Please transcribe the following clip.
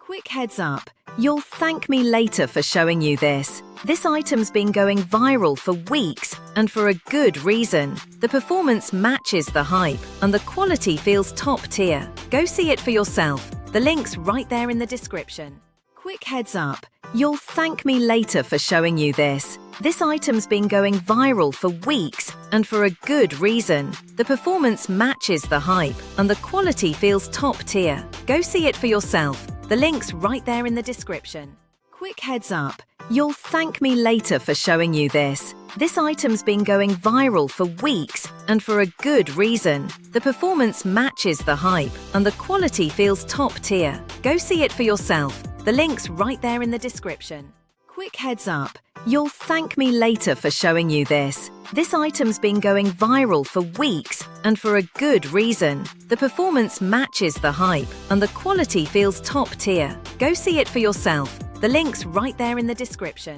Quick heads up, you'll thank me later for showing you this. This item's been going viral for weeks, and for a good reason. The performance matches the hype, and the quality feels top tier. Go see it for yourself. The link's right there in the description. Quick heads up, you'll thank me later for showing you this. This item's been going viral for weeks, and for a good reason. The performance matches the hype, and the quality feels top tier. Go see it for yourself. The link's right there in the description. Quick heads up, you'll thank me later for showing you this. This item's been going viral for weeks, and for a good reason. The performance matches the hype, and the quality feels top tier. Go see it for yourself. The link's right there in the description. Quick heads up, you'll thank me later for showing you this. This item's been going viral for weeks, and for a good reason. The performance matches the hype, and the quality feels top tier. Go see it for yourself. The link's right there in the description.